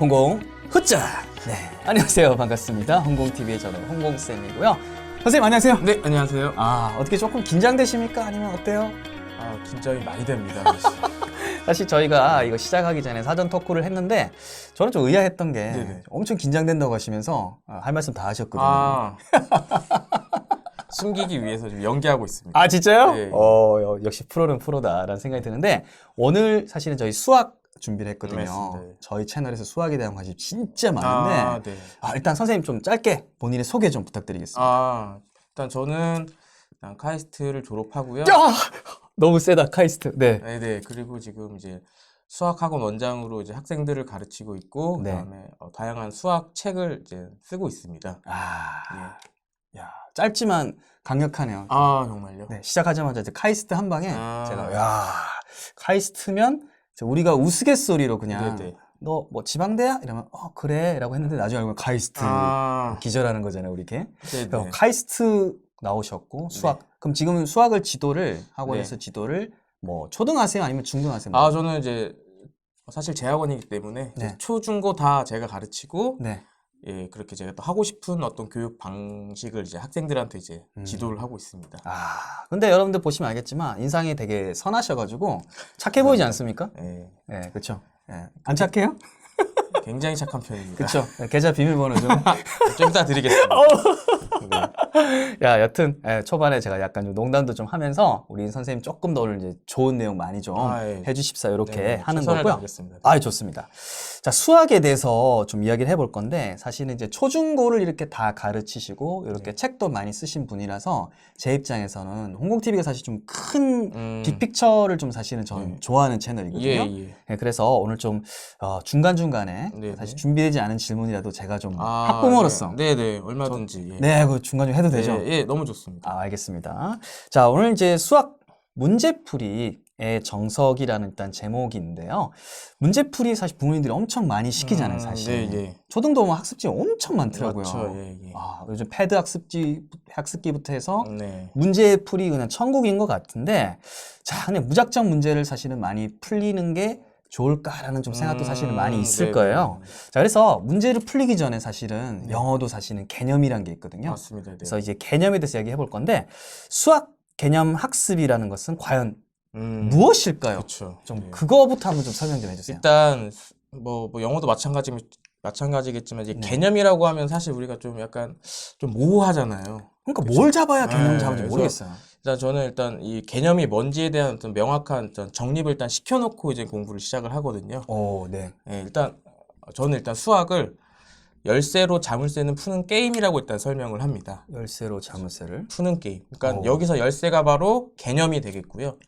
홍공 후짜. 네, 안녕하세요. 반갑습니다. 홍공TV의 저는 홍공쌤이고요. 선생님 안녕하세요. 네, 안녕하세요. 어떻게 조금 긴장되십니까? 아니면 어때요? 긴장이 많이 됩니다. 사실 저희가 이거 시작하기 전에 사전 토크를 했는데 저는 좀 의아했던 게 네네. 엄청 긴장된다고 하시면서 할 말씀 다 하셨거든요. 숨기기 위해서 지금 연기하고 있습니다. 아 진짜요? 네. 역시 프로는 프로다라는 생각이 드는데 오늘 사실은 저희 수학 준비를 했거든요. 맞습니다. 네. 저희 채널에서 수학에 대한 관심이 진짜 많은데 네. 일단 선생님 좀 짧게 본인의 소개 좀 부탁드리겠습니다. 일단 저는 카이스트를 졸업하고요. 너무 세다 카이스트. 네. 네. 그리고 지금 이제 수학학원 원장으로 이제 학생들을 가르치고 있고 네. 그다음에 다양한 수학 책을 이제 쓰고 있습니다. 야, 짧지만 강력하네요. 정말요? 네, 시작하자마자 이제 카이스트 한 방에 아. 제가 카이스트면 우리가 우스갯소리로 그냥 네네. 너 뭐 지방대야? 이러면 그래 라고 했는데 나중에 알고 보면 카이스트 기절하는 거잖아요, 우리 이렇게. 네네. 그래서 카이스트 나오셨고 수학. 네. 그럼 지금은 수학을 지도를 학원에서 지도를 뭐 초등하세요 아니면 중등하세요? 저는 이제 사실 재학원이기 때문에 이제 네. 초, 중, 고 다 제가 가르치고 네. 예, 그렇게 제가 또 하고 싶은 어떤 교육 방식을 이제 학생들한테 이제 지도를 하고 있습니다. 근데 여러분들 보시면 알겠지만 인상이 되게 선하셔가지고 착해 보이지 않습니까? 예, 네, 그렇죠. 네. 안 착해요? 굉장히 착한 편입니다. 그렇죠. 계좌 비밀번호 좀. 좀 이따 드리겠습니다. 야, 여튼 초반에 제가 약간 좀 농담도 좀 하면서 우리 선생님 조금 더 오늘 이제 좋은 내용 많이 좀 예. 해주십사 이렇게 네, 하는 최선을 거고요. 다하겠습니다. 좋습니다. 자, 수학에 대해서 좀 이야기를 해볼 건데 사실은 이제 초중고를 이렇게 다 가르치시고 이렇게 책도 많이 쓰신 분이라서 제 입장에서는 홍공TV가 사실 좀 큰 빅픽처를 좀 사실은 저는 좋아하는 채널이거든요. 예. 네, 그래서 오늘 좀 중간중간에 네네. 사실 준비되지 않은 질문이라도 제가 좀 학부모로서 네네, 얼마든지. 네, 그 중간 중 해도 되죠? 예, 너무 좋습니다. 알겠습니다. 자, 오늘 이제 수학 문제풀이의 정석이라는 일단 제목인데요. 문제풀이 사실 부모님들이 엄청 많이 시키잖아요, 사실. 예. 초등도 뭐 학습지 엄청 많더라고요. 맞죠, 예. 요즘 패드 학습기부터 해서 네. 문제풀이 그냥 천국인 것 같은데, 자, 근데 무작정 문제를 사실은 많이 풀리는 게 좋을까라는 좀 생각도 사실은 많이 있을 거예요. 자, 그래서 문제를 풀리기 전에 사실은 영어도 사실은 개념이란 게 있거든요. 맞습니다. 네. 그래서 이제 개념에 대해서 이야기해 볼 건데 수학 개념 학습이라는 것은 과연 무엇일까요? 그렇죠. 좀 그거부터 한번 좀 설명 좀 해주세요. 일단 뭐 영어도 마찬가지겠지만 이제 개념이라고 하면 사실 우리가 좀 약간 좀 모호하잖아요. 그러니까 뭘 잡아야 개념 잡은지 그래서 모르겠어요. 일단 이 개념이 뭔지에 대한 어떤 명확한 어떤 정립을 일단 시켜놓고 이제 공부를 시작을 하거든요. 네. 저는 일단 수학을 열쇠로 자물쇠는 푸는 게임이라고 일단 설명을 합니다. 열쇠로 자물쇠를 푸는 게임. 그러니까 여기서 열쇠가 바로 개념이 되겠고요.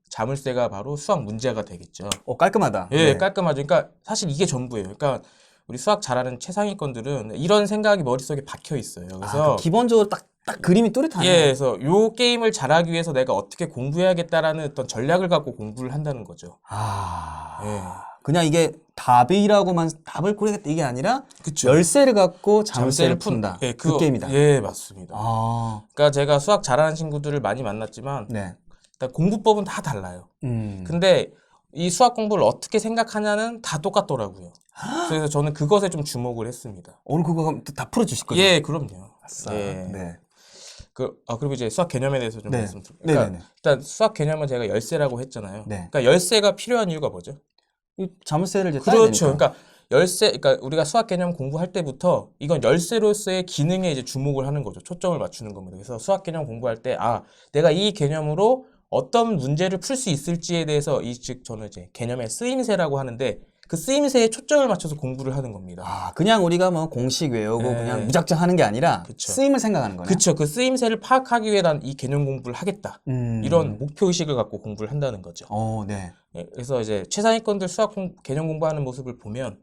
자물쇠가 바로 수학 문제가 되겠죠. 깔끔하다. 예, 깔끔하죠. 그러니까 사실 이게 전부예요. 그러니까 우리 수학 잘하는 최상위권들은 이런 생각이 머릿속에 박혀 있어요. 그래서 기본적으로 딱 그림이 뚜렷하네요. 예, 그래서 요 게임을 잘하기 위해서 내가 어떻게 공부해야겠다라는 어떤 전략을 갖고 공부를 한다는 거죠. 예. 그냥 이게 답이라고만 답을 고르겠다 이게 아니라 그쵸. 열쇠를 갖고 자물쇠를 푼다. 예, 그 게임이다. 예, 맞습니다. 그러니까 제가 수학 잘하는 친구들을 많이 만났지만 일단 공부법은 다 달라요. 근데 이 수학 공부를 어떻게 생각하냐는 다 똑같더라고요. 그래서 저는 그것에 좀 주목을 했습니다. 오늘 그거 다 풀어주실 거죠? 예, 그럼요. 예. 네. 그리고 이제 수학 개념에 대해서 좀 말씀드릴게요. 일단 수학 개념은 제가 열쇠라고 했잖아요. 그러니까 열쇠가 필요한 이유가 뭐죠? 이 자물쇠를 이제 그렇죠. 그러니까 그러니까 우리가 수학 개념 공부할 때부터 이건 열쇠로서의 기능에 이제 주목을 하는 거죠. 초점을 맞추는 겁니다. 그래서 수학 개념 공부할 때 내가 이 개념으로 어떤 문제를 풀 수 있을지에 대해서 즉 저는 이제 개념의 쓰임새라고 하는데 그 쓰임새에 초점을 맞춰서 공부를 하는 겁니다. 그냥 우리가 뭐 공식 외우고 그냥 무작정 하는 게 아니라 쓰임을 생각하는 거네요. 그렇죠. 그 쓰임새를 파악하기 위해 난 이 개념 공부를 하겠다. 이런 목표 의식을 갖고 공부를 한다는 거죠. 네. 그래서 이제 최상위권들 수학 개념 공부하는 모습을 보면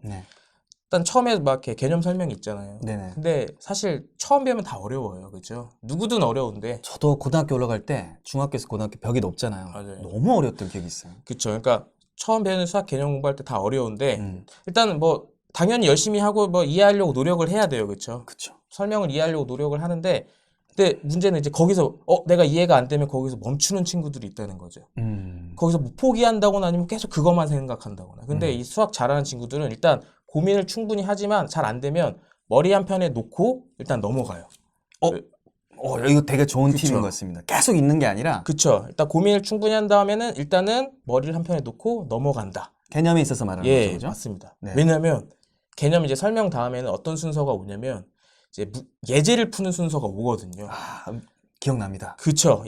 일단 처음에 막 이렇게 개념 설명이 있잖아요. 근데 사실 처음 배우면 다 어려워요. 그렇죠? 누구든 어려운데 저도 고등학교 올라갈 때 중학교에서 고등학교 벽이 높잖아요. 맞아요. 너무 어려웠던 기억이 있어요. 그렇죠. 그러니까 처음 배우는 수학 개념 공부할 때 다 어려운데 일단은 뭐 당연히 열심히 하고 뭐 이해하려고 노력을 해야 돼요. 그렇죠? 설명을 이해하려고 노력을 하는데 근데 문제는 이제 거기서 내가 이해가 안 되면 거기서 멈추는 친구들이 있다는 거죠. 거기서 뭐 포기한다거나 아니면 계속 그것만 생각한다거나. 근데 이 수학 잘하는 친구들은 일단 고민을 충분히 하지만 잘 안 되면 머리 한편에 놓고 일단 넘어가요. 이거 되게 좋은 그쵸. 팁인 것 같습니다. 계속 있는 게 아니라 그쵸. 일단 고민을 충분히 한 다음에는 일단은 머리를 한편에 놓고 넘어간다. 개념에 있어서 말하는 예, 거죠, 그죠? 맞습니다. 네. 왜냐하면 개념 이제 설명 다음에는 어떤 순서가 오냐면 이제 예제를 푸는 순서가 오거든요. 기억납니다. 그쵸.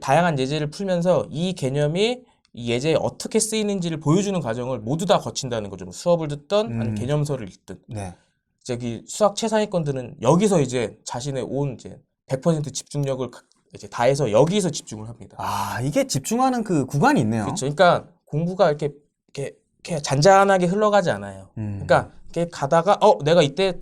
다양한 예제를 풀면서 이 개념이 이 예제에 어떻게 쓰이는지를 보여주는 과정을 모두 다 거친다는 거죠. 뭐 수업을 듣던 아니면 개념서를 읽든. 네. 저기 수학 최상위권들은 여기서 이제 자신의 온 이제 100% 집중력을 이제 다해서 여기서 집중을 합니다. 이게 집중하는 그 구간이 있네요. 그렇죠. 그러니까 공부가 이렇게 잔잔하게 흘러가지 않아요. 그러니까 이렇게 가다가 내가 이때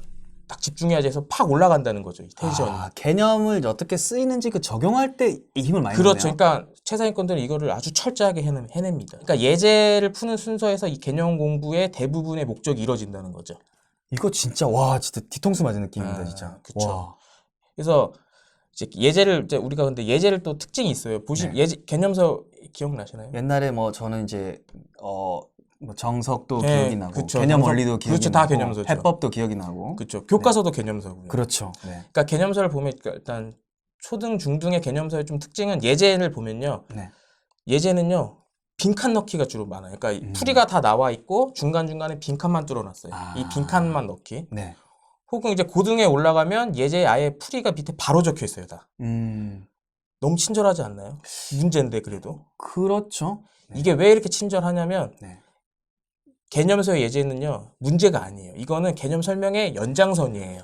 딱 집중해야지 해서 팍 올라간다는 거죠. 이 텐션이. 개념을 어떻게 쓰이는지 그 적용할 때 이 힘을 많이 그렇죠. 넣네요. 그러니까 최상위권들은 이거를 아주 철저하게 해냅니다. 그러니까 예제를 푸는 순서에서 이 개념 공부의 대부분의 목적이 이루어진다는 거죠. 이거 진짜 진짜 뒤통수 맞은 느낌입니다, 진짜. 그쵸. 와. 그래서 이제 우리가 근데 예제를 또 특징이 있어요. 개념서 기억나시나요? 옛날에 뭐 저는 이제 뭐 정석도 네, 기억이 나고 그쵸. 개념 원리도 기억이 그렇죠. 다 나고 개념서죠. 해법도 기억이 나고. 그렇죠. 교과서도 개념서고요. 그렇죠. 네. 그러니까 개념서를 보면 일단 초등 중등의 개념서의 좀 특징은 예제를 보면요. 네. 예제는요. 빈칸 넣기가 주로 많아요. 그러니까 풀이가 다 나와 있고 중간중간에 빈칸만 뚫어놨어요. 이 빈칸만 넣기. 네. 혹은 이제 고등에 올라가면 예제에 아예 풀이가 밑에 바로 적혀 있어요, 다. 너무 친절하지 않나요? 문제인데 그래도. 그렇죠. 이게 왜 이렇게 친절하냐면 네. 개념서의 예제는요. 문제가 아니에요. 이거는 개념 설명의 연장선이에요.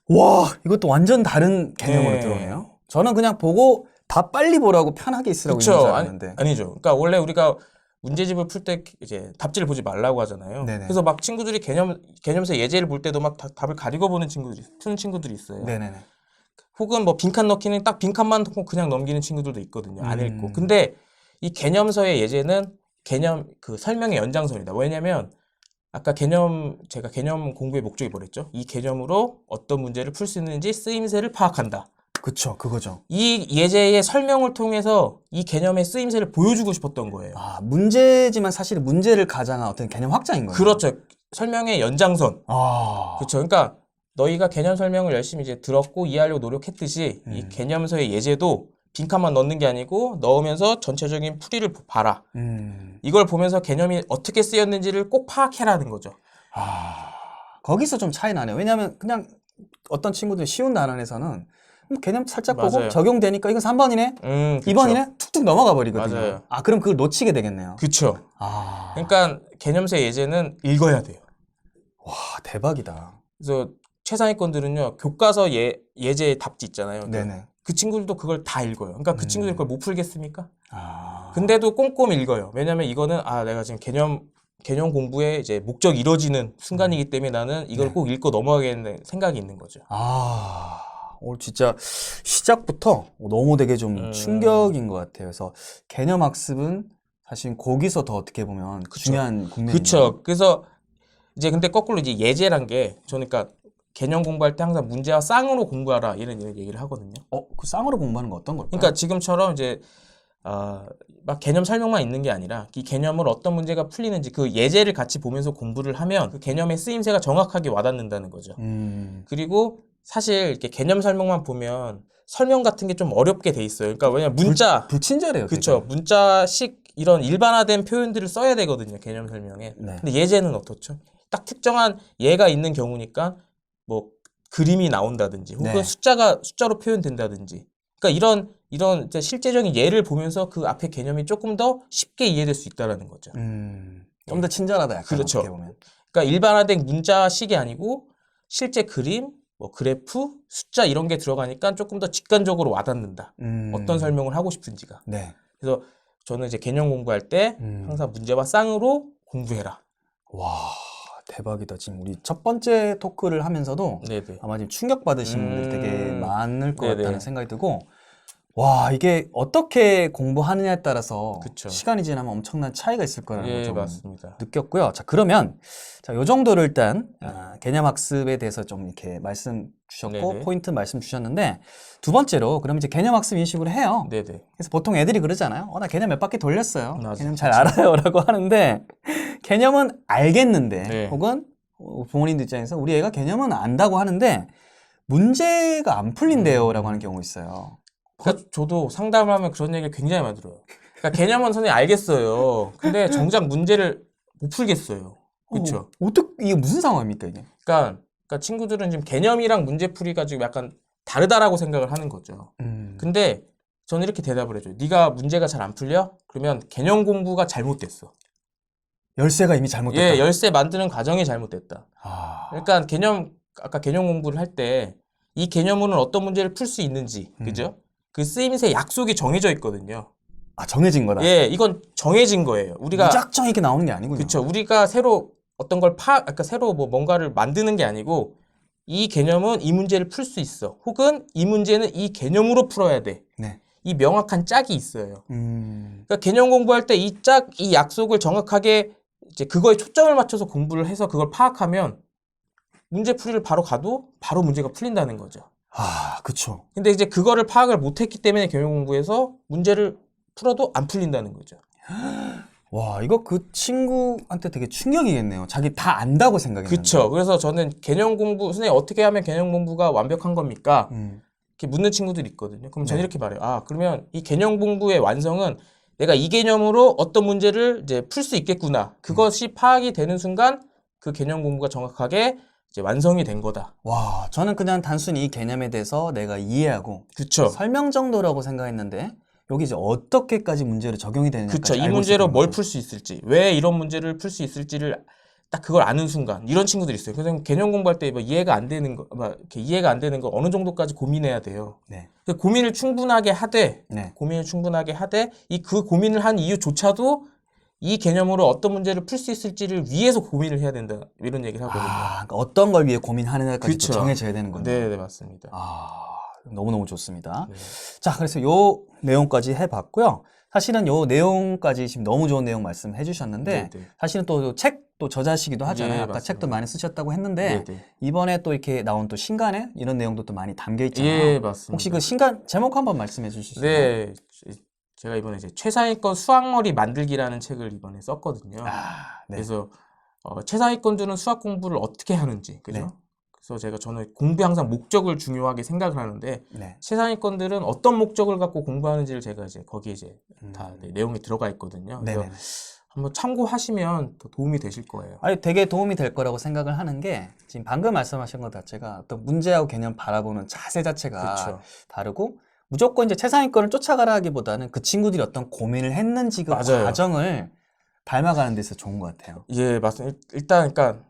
와, 이것도 완전 다른 개념으로 네. 들어오네요. 저는 그냥 보고 다 빨리 보라고 편하게 있으라고 있는 줄 알았는데. 아니죠. 그러니까 원래 우리가 문제집을 풀 때 이제 답지를 보지 말라고 하잖아요. 네네. 그래서 막 친구들이 개념서 예제를 볼 때도 막 답을 가리고 푸는 친구들이 있어요. 네네네. 혹은 뭐 빈칸 넣기는 딱 빈칸만 넣고 그냥 넘기는 친구들도 있거든요. 안 읽고. 근데 이 개념서의 예제는 그 설명의 연장선이다. 왜냐면 아까 제가 개념 공부의 목적이 뭐랬죠? 이 개념으로 어떤 문제를 풀 수 있는지 쓰임새를 파악한다. 그쵸, 그거죠. 이 예제의 설명을 통해서 이 개념의 쓰임새를 보여주고 싶었던 거예요. 문제지만 사실 문제를 가장한 어떤 개념 확장인 거예요. 그렇죠. 설명의 연장선. 그렇죠. 그러니까 너희가 개념 설명을 열심히 이제 들었고 이해하려고 노력했듯이 이 개념서의 예제도 빈칸만 넣는 게 아니고 넣으면서 전체적인 풀이를 봐라. 이걸 보면서 개념이 어떻게 쓰였는지를 꼭 파악해라는 거죠. 거기서 좀 차이 나네요. 왜냐하면 그냥 어떤 친구들 쉬운 단원에서는 뭐 개념 살짝 보고 맞아요. 적용되니까 이건 3번이네, 그쵸. 2번이네 툭툭 넘어가 버리거든요. 맞아요. 그럼 그걸 놓치게 되겠네요. 그렇죠. 그러니까 개념서의 예제는 읽어야 돼요. 와, 대박이다. 그래서 최상위권들은요. 교과서 예제 답지 있잖아요. 네네. 그 친구들도 그걸 다 읽어요. 그러니까 그 친구들이 그걸 못 풀겠습니까? 아. 근데도 꼼꼼히 읽어요. 왜냐면 이거는 내가 지금 개념 공부의 이제 목적이 이루어지는 순간이기 때문에 나는 이걸 꼭 읽고 넘어가겠다는 생각이 있는 거죠. 오늘 진짜 시작부터 너무 되게 좀 충격인 것 같아요. 그래서 개념 학습은 사실 거기서 더 어떻게 보면 중요한 국면이에요. 그렇죠. 그래서 이제 근데 거꾸로 이제 예제란 게 저는 그러니까 개념 공부할 때 항상 문제와 쌍으로 공부하라 이런 얘기를 하거든요. 그 쌍으로 공부하는 거 어떤 걸까요? 그러니까 지금처럼 이제 막 개념 설명만 있는 게 아니라 이 개념을 어떤 문제가 풀리는지 그 예제를 같이 보면서 공부를 하면 그 개념의 쓰임새가 정확하게 와닿는다는 거죠. 그리고 사실 이렇게 개념 설명만 보면 설명 같은 게 좀 어렵게 돼 있어요. 그러니까 왜냐면 문자 불친절해요. 그렇죠. 문자식 이런 일반화된 표현들을 써야 되거든요. 개념 설명에. 네. 근데 예제는 어떻죠? 딱 특정한 예가 있는 경우니까 뭐 그림이 나온다든지 혹은 네. 숫자로 표현된다든지. 그러니까 이런 이제 실제적인 예를 보면서 그 앞에 개념이 조금 더 쉽게 이해될 수 있다라는 거죠. 좀 더 친절하다 약간 그렇죠. 어떻게 보면. 그러니까 일반화된 문자식이 아니고 실제 그림, 뭐 그래프, 숫자 이런 게 들어가니까 조금 더 직관적으로 와닿는다. 어떤 설명을 하고 싶은지가. 네. 그래서 저는 이제 개념 공부할 때 항상 문제와 쌍으로 공부해라. 와, 대박이다. 지금 우리 첫 번째 토크를 하면서도 네네. 아마 지금 충격받으신 분들이 되게 많을 것 네네. 같다는 생각이 들고, 와, 이게 어떻게 공부하느냐에 따라서 그쵸. 시간이 지나면 엄청난 차이가 있을 거라는 걸 예, 좀 맞습니다. 느꼈고요. 자, 그러면 요 정도를 일단 개념 학습에 대해서 좀 이렇게 말씀 주셨고 네네. 포인트 말씀 주셨는데, 두 번째로 그럼 이제 개념 학습 인식으로 해요. 네네. 그래서 보통 애들이 그러잖아요. 나 개념 몇 바퀴 돌렸어요. 맞아. 개념 잘 알아요라고 하는데 개념은 알겠는데 네. 혹은 부모님들 입장에서 우리 애가 개념은 안다고 하는데 문제가 안 풀린대요라고 하는 경우 있어요. 그러니까 저도 상담을 하면 그런 얘기를 굉장히 많이 들어요. 그러니까 개념은 선생님 알겠어요. 근데 정작 문제를 못 풀겠어요. 그렇죠? 어떻게 이게 무슨 상황입니까 이게? 그러니까 친구들은 지금 개념이랑 문제풀이가 지금 약간 다르다라고 생각을 하는 거죠. 근데 저는 이렇게 대답을 해줘요. 네가 문제가 잘 안 풀려? 그러면 개념 공부가 잘못됐어. 열쇠가 이미 잘못됐다. 예, 열쇠 만드는 과정이 잘못됐다. 아, 그러니까 아까 개념 공부를 할 때 이 개념으로는 어떤 문제를 풀 수 있는지, 그죠? 그 쓰임새 약속이 정해져 있거든요. 아 정해진 거다. 예, 이건 정해진 거예요. 우리가 무작정 이렇게 나오는 게 아니군요. 그렇죠. 우리가 새로 어떤 걸 그러니까 새로 뭐 뭔가를 만드는 게 아니고 이 개념은 이 문제를 풀 수 있어. 혹은 이 문제는 이 개념으로 풀어야 돼. 네. 이 명확한 짝이 있어요. 그러니까 개념 공부할 때 이 약속을 정확하게 이제 그거에 초점을 맞춰서 공부를 해서 그걸 파악하면 문제 풀이를 바로 가도 바로 문제가 풀린다는 거죠. 아, 그쵸. 근데 이제 그거를 파악을 못했기 때문에 개념 공부에서 문제를 풀어도 안 풀린다는 거죠. 와, 이거 그 친구한테 되게 충격이겠네요. 자기 다 안다고 생각했는데. 그렇죠. 그래서 저는 개념 공부, 선생님 어떻게 하면 개념 공부가 완벽한 겁니까? 이렇게 묻는 친구들이 있거든요. 그럼 저는 네. 이렇게 말해요. 아, 그러면 이 개념 공부의 완성은 내가 이 개념으로 어떤 문제를 이제 풀 수 있겠구나. 그것이 파악이 되는 순간 그 개념 공부가 정확하게 이제 완성이 된 거다. 와, 저는 그냥 단순히 이 개념에 대해서 내가 이해하고 그렇죠. 설명 정도라고 생각했는데 여기 이제 어떻게까지 문제로 적용이 되느냐까지 그렇죠. 이 알고 문제로 있었던 뭘 거죠. 풀 수 있을지, 왜 이런 문제를 풀 수 있을지를 딱 그걸 아는 순간 이런 친구들이 있어요. 그래서 개념 공부할 때 뭐 이해가 안 되는 거, 이렇게 이해가 안 되는 거 어느 정도까지 고민해야 돼요. 네. 고민을 충분하게 하되, 네. 그 고민을 한 이유조차도 이 개념으로 어떤 문제를 풀 수 있을지를 위해서 고민을 해야 된다. 이런 얘기를 하거든요. 아, 그러니까 어떤 걸 위해 고민하느냐까지 그쵸. 정해져야 되는군요. 네, 맞습니다. 아, 너무너무 좋습니다. 네. 자, 그래서 요 내용까지 해봤고요. 사실은 요 내용까지 지금 너무 좋은 내용 말씀해 주셨는데, 네, 네. 사실은 또 책도 저자시기도 하잖아요. 예, 아까 맞습니다. 책도 많이 쓰셨다고 했는데, 네, 네. 이번에 또 이렇게 나온 또 신간에 이런 내용도 또 많이 담겨 있잖아요. 예, 맞습니다. 혹시 그 신간 제목 한번 말씀해 주실 수 있나요? 네, 제가 이번에 이제 최상위권 수학머리 만들기라는 책을 이번에 썼거든요. 아, 네. 그래서 최상위권들은 수학 공부를 어떻게 하는지, 그죠? 네. 그래서 저는 공부에 항상 목적을 중요하게 생각을 하는데 네. 최상위권들은 어떤 목적을 갖고 공부하는지를 제가 이제 거기에 이제 다 내용이 들어가 있거든요. 그래서 네네. 한번 참고하시면 더 도움이 되실 거예요. 아니, 되게 도움이 될 거라고 생각을 하는 게, 지금 방금 말씀하신 것 자체가 어떤 문제하고 개념 바라보는 자세 자체가 그렇죠. 다르고, 무조건 이제 최상위권을 쫓아가라 하기보다는 그 친구들이 어떤 고민을 했는지 그 맞아요. 과정을 닮아가는 데 있어서 좋은 것 같아요. 예, 맞습니다. 일단 그러니까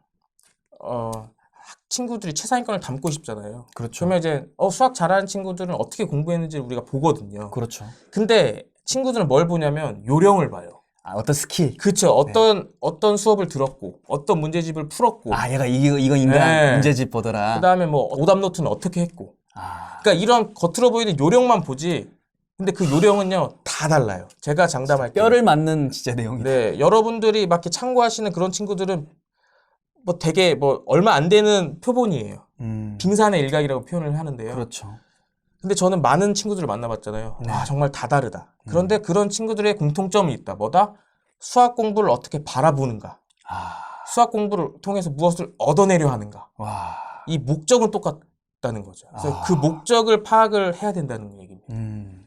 친구들이 최상위권을 담고 싶잖아요. 그렇죠. 그러면 이제 수학 잘하는 친구들은 어떻게 공부했는지 우리가 보거든요. 그렇죠. 근데 친구들은 뭘 보냐면 요령을 봐요. 아, 어떤 스킬. 그쵸. 어떤 수업을 들었고, 어떤 문제집을 풀었고, 아, 얘가 이거 인간 네. 문제집 보더라. 그 다음에 뭐 오답 노트는 어떻게 했고. 아, 그러니까 이런 겉으로 보이는 요령만 보지. 근데 그 요령은요 다 달라요. 제가 장담할게요. 뼈를 맞는 진짜 내용이다. 네, 여러분들이 막 이렇게 참고하시는 그런 친구들은 뭐 되게 뭐 얼마 안 되는 표본이에요. 빙산의 일각이라고 표현을 하는데요. 그렇죠. 근데 저는 많은 친구들을 만나봤잖아요. 네. 와, 정말 다 다르다. 그런데 그런 친구들의 공통점이 있다. 뭐다? 수학 공부를 어떻게 바라보는가. 아, 수학 공부를 통해서 무엇을 얻어내려 하는가. 와. 이 목적은 똑같다는 거죠. 그래서 아. 그 목적을 파악을 해야 된다는 얘기입니다.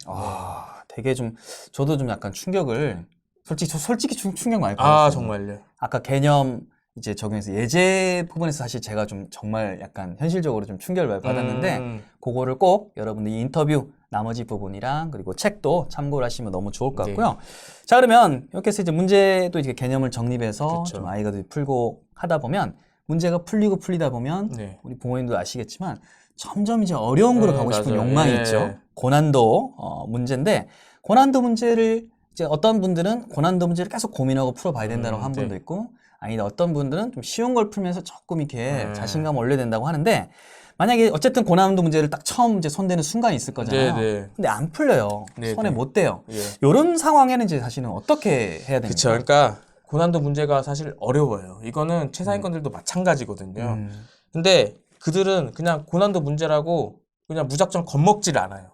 아, 되게 좀, 저도 좀 약간 충격을, 솔직히 충격 많이 받았어요. 아, 정말요? 아까 개념 이제 적용해서 예제 부분에서 사실 제가 좀 정말 약간 현실적으로 좀 충격을 많이 받았는데, 그거를 꼭 여러분들 이 인터뷰 나머지 부분이랑 그리고 책도 참고를 하시면 너무 좋을 것 같고요. 자, 그러면 이렇게 해서 이제 문제도 이렇게 개념을 정립해서 그쵸. 좀 아이가 풀고 하다 보면 문제가 풀리다 보면 네. 우리 부모님도 아시겠지만 점점 이제 어려운 거로 네, 가고 싶은 맞아요. 욕망이 네. 있죠. 고난도 문제인데 고난도 문제를 이제 어떤 분들은 고난도 문제를 계속 고민하고 풀어봐야 된다고 한 분도 네. 있고 아니다 어떤 분들은 좀 쉬운 걸 풀면서 조금 이렇게 네. 자신감을 올려야 된다고 하는데 만약에 어쨌든 고난도 문제를 딱 처음 이제 손대는 순간이 있을 거잖아요. 네. 근데 안 풀려요. 네, 손에 네. 못 대요. 예. 이런 상황에는 이제 사실은 어떻게 해야 됩니까? 그쵸. 그러니까 고난도 문제가 사실 어려워요. 이거는 최상위권들도 마찬가지거든요. 근데 그들은 그냥 고난도 문제라고 그냥 무작정 겁먹지를 않아요.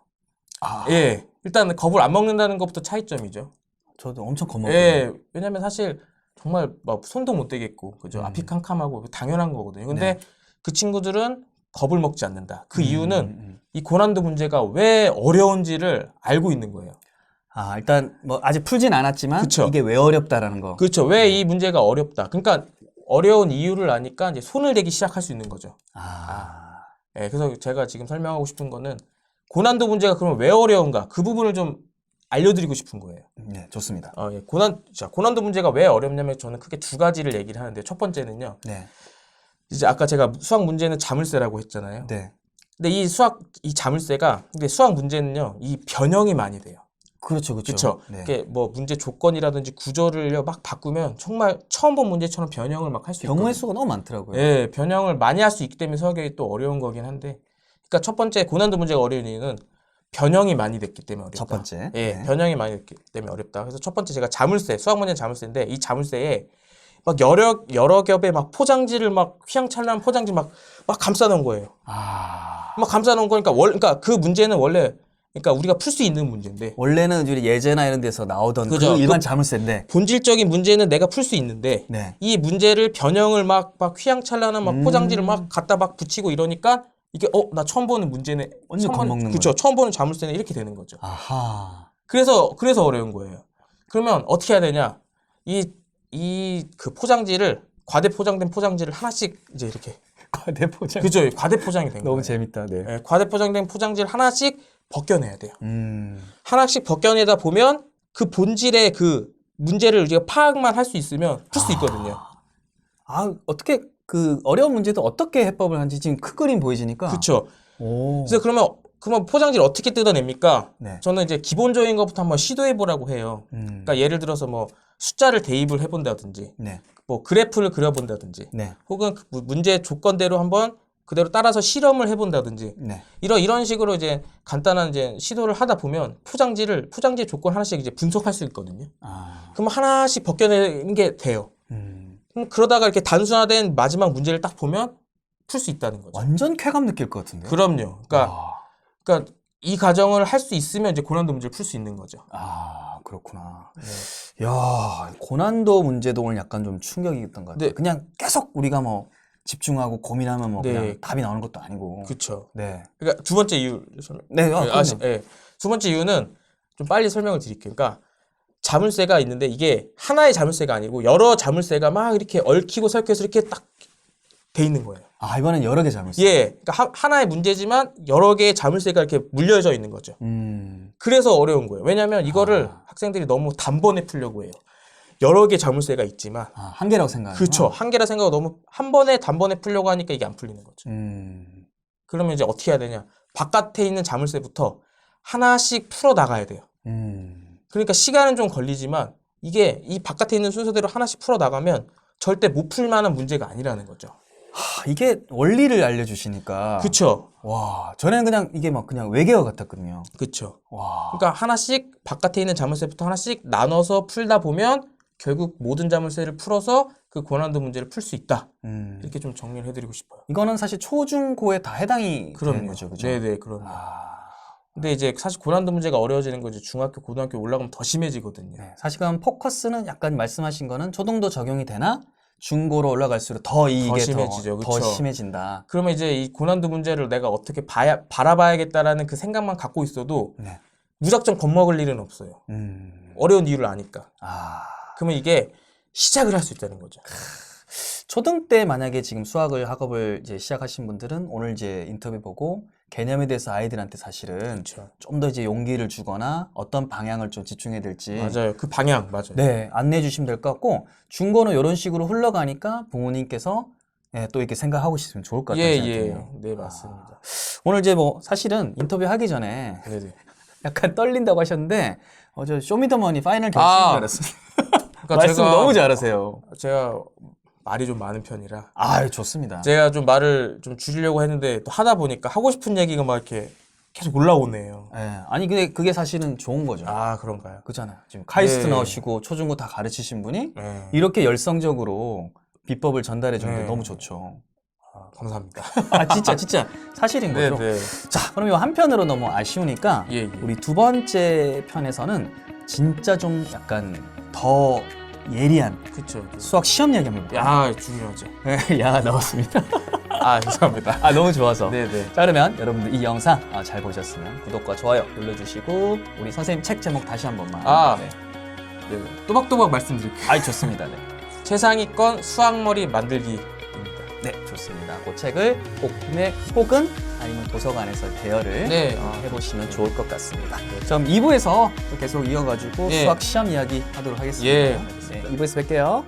아, 예. 일단 겁을 안 먹는다는 것부터 차이점이죠. 저도 엄청 겁먹거든요. 예. 왜냐면 사실 정말 막 손도 못 대겠고, 그죠? 앞이 캄캄하고 당연한 거거든요. 근데 네. 그 친구들은 겁을 먹지 않는다. 그 이유는 이 고난도 문제가 왜 어려운지를 알고 있는 거예요. 아, 일단 뭐 아직 풀진 않았지만 그쵸. 이게 왜 어렵다라는 거. 그렇죠. 왜 이 문제가 어렵다. 그러니까 어려운 이유를 아니까 이제 손을 대기 시작할 수 있는 거죠. 예, 그래서 제가 지금 설명하고 싶은 거는 고난도 문제가 그러면 왜 어려운가? 그 부분을 좀 알려드리고 싶은 거예요. 네, 좋습니다. 예, 고난도 문제가 왜 어렵냐면 저는 크게 두 가지를 얘기를 하는데 첫 번째는요. 네. 이제 아까 제가 수학 문제는 자물쇠라고 했잖아요. 네. 근데 이 자물쇠가 근데 수학 문제는요. 이 변형이 많이 돼요. 그렇죠. 그렇죠. 네. 이게 뭐 문제 조건이라든지 구조를요 막 바꾸면 정말 처음 본 문제처럼 변형을 막 할 수 있거든요. 경우의 수가 너무 많더라고요. 예, 변형을 많이 할 수 있기 때문에 수학이 또 어려운 거긴 한데, 그러니까 첫 번째 고난도 문제가 어려운 이유는 변형이 많이 됐기 때문에 어렵다. 첫 번째. 예, 네. 변형이 많이 됐기 때문에 어렵다. 그래서 첫 번째 제가 자물쇠, 수학 문제는 자물쇠인데 이 자물쇠에 막 여러 겹의 막 포장지를 막 휘황찬란한 포장지 막 감싸놓은 거예요. 막 감싸놓은 거니까 그러니까 그 문제는 원래 그러니까 우리가 풀 수 있는 문제인데 원래는 우리 예제나 이런 데서 나오던 그죠. 그 일반 자물쇠인데. 본질적인 문제는 내가 풀 수 있는데 네. 이 문제를 변형을 막 휘황찬란한 막 포장지를 막 갖다 막 붙이고 이러니까 이게 나 처음 보는 문제네. 완전 겁먹는 그렇죠. 거예요. 처음 보는 자물쇠네 이렇게 되는 거죠. 아하. 그래서 어려운 거예요. 그러면 어떻게 해야 되냐? 이 그 포장지를 과대 포장된 포장지를 하나씩 이제 이렇게 과대 포장. 그죠? 과대 포장이 된 거예요. 너무 재밌다. 네. 예, 과대 포장된 포장지를 하나씩 벗겨내야 돼요. 음. 하나씩 벗겨내다 보면 그 본질의 그 문제를 우리가 파악만 할 수 있으면 풀 수 있거든요. 아, 어떻게 그 어려운 문제도 어떻게 해법을 하는지 지금 큰 그림 보이시니까. 그렇죠. 오. 그래서 그러면 포장지를 어떻게 뜯어냅니까? 네. 저는 이제 기본적인 것부터 한번 시도해 보라고 해요. 그러니까 예를 들어서 뭐 숫자를 대입을 해본다든지, 네. 뭐 그래프를 그려본다든지, 네. 혹은 그 문제 조건대로 한번 그대로 따라서 실험을 해본다든지, 네. 이런 식으로 이제 간단한 이제 시도를 하다 보면 포장지의 조건 하나씩 이제 분석할 수 있거든요. 그럼 하나씩 벗겨내는 게 돼요. 그럼 그러다가 이렇게 단순화된 마지막 문제를 딱 보면 풀 수 있다는 거죠. 완전 쾌감 느낄 것 같은데요. 그럼요. 그러니까 이 과정을 할 수 있으면 이제 고난도 문제를 풀 수 있는 거죠. 아, 그렇구나. 네. 야, 고난도 문제도 오늘 약간 좀 충격이었던 것 같아요. 네. 그냥 계속 우리가 뭐 집중하고 고민하면 뭐 네. 그냥 답이 나오는 것도 아니고. 그렇죠. 네. 그러니까 두 번째 이유 네, 예. 두 번째 이유는 좀 빨리 설명을 드릴게요. 그러니까 자물쇠가 있는데 이게 하나의 자물쇠가 아니고 여러 자물쇠가 막 이렇게 얽히고 설켜서 이렇게 딱 돼 있는 거예요. 아, 이번엔 여러 개 자물쇠. 예. 그러니까 하나의 문제지만 여러 개의 자물쇠가 이렇게 물려져 있는 거죠. 그래서 어려운 거예요. 왜냐하면 이거를 학생들이 너무 단번에 풀려고 해요. 여러 개 자물쇠가 있지만 한 개라고 생각하는 그렇죠. 한 개라 생각하고 너무 한 번에 단번에 풀려고 하니까 이게 안 풀리는 거죠. 그러면 이제 어떻게 해야 되냐? 바깥에 있는 자물쇠부터 하나씩 풀어 나가야 돼요. 그러니까 시간은 좀 걸리지만 이게 이 바깥에 있는 순서대로 하나씩 풀어 나가면 절대 못 풀 만한 문제가 아니라는 거죠. 이게 원리를 알려주시니까. 그렇죠. 와, 전에는 그냥 이게 막 그냥 외계어 같았거든요. 그렇죠. 와. 그러니까 하나씩 바깥에 있는 자물쇠부터 하나씩 나눠서 풀다 보면 결국 모든 자물쇠를 풀어서 그 고난도 문제를 풀 수 있다. 이렇게 좀 정리를 해드리고 싶어요. 이거는 사실 초중고에 다 해당이 되는 거죠, 그죠? 네네, 그럼요. 근데 이제 사실 고난도 문제가 어려워지는 거 이제 중학교, 고등학교 올라가면 더 심해지거든요. 네, 사실 그럼 포커스는 약간 말씀하신 거는 초등도 적용이 되나 중고로 올라갈수록 더 이게 심해지죠. 더 심해진다. 그러면 이제 이 고난도 문제를 내가 어떻게 바라봐야겠다라는 그 생각만 갖고 있어도 네. 무작정 겁먹을 일은 없어요. 어려운 이유를 아니까. 그러면 이게 시작을 할 수 있다는 거죠. 초등 때 만약에 지금 수학을 학업을 이제 시작하신 분들은 오늘 이제 인터뷰 보고 개념에 대해서 아이들한테 사실은 그렇죠. 좀 더 이제 용기를 주거나 어떤 방향을 좀 집중해야 될지 맞아요. 그 방향 맞아요. 네, 안내해 주시면 될 것 같고 중고는 이런 식으로 흘러가니까 부모님께서 또 이렇게 생각하고 있으면 좋을 것 같아요. 네, 맞습니다. 오늘 이제 뭐 사실은 인터뷰 하기 전에 네네. 약간 떨린다고 하셨는데 저 쇼미더머니 파이널 결승인 줄 알았어요. 그러니까 말씀 너무 잘하세요. 제가 말이 좀 많은 편이라. 좋습니다. 제가 좀 말을 좀 줄이려고 했는데 또 하다 보니까 하고 싶은 얘기가 막 이렇게 계속 올라오네요. 네, 아니 근데 그게 사실은 좋은 거죠. 그런가요? 그렇잖아요. 지금 카이스트 네. 나오시고 초중고 다 가르치신 분이 네. 이렇게 열성적으로 비법을 전달해 주는 게 너무 좋죠. 감사합니다. 진짜 사실인 거죠. 네. 자, 그럼 이 한편으로 너무 아쉬우니까 예. 우리 두 번째 편에서는 진짜 좀 약간 더 예리한 그쵸. 수학 시험 이야기 한번 해볼까요? 야, 중요하죠. 야가 나왔습니다. 아, 죄송합니다. 아 너무 좋아서. 네네. 자 그러면 여러분들 이 영상 잘 보셨으면 구독과 좋아요 눌러주시고 우리 선생님 책 제목 다시 한 번만. 네. 네. 또박또박 말씀드릴게요. 아이 좋습니다. 네. 최상위권 수학머리 만들기입니다. 네 좋습니다. 그 책을 꼭 구매 혹은 아니면 도서관에서 대여를 네. 해보시면 좋을 것 같습니다. 그럼 2부에서 계속 이어가지고 예. 수학 시험 이야기 하도록 하겠습니다. 예. 네, 2부에서 뵐게요.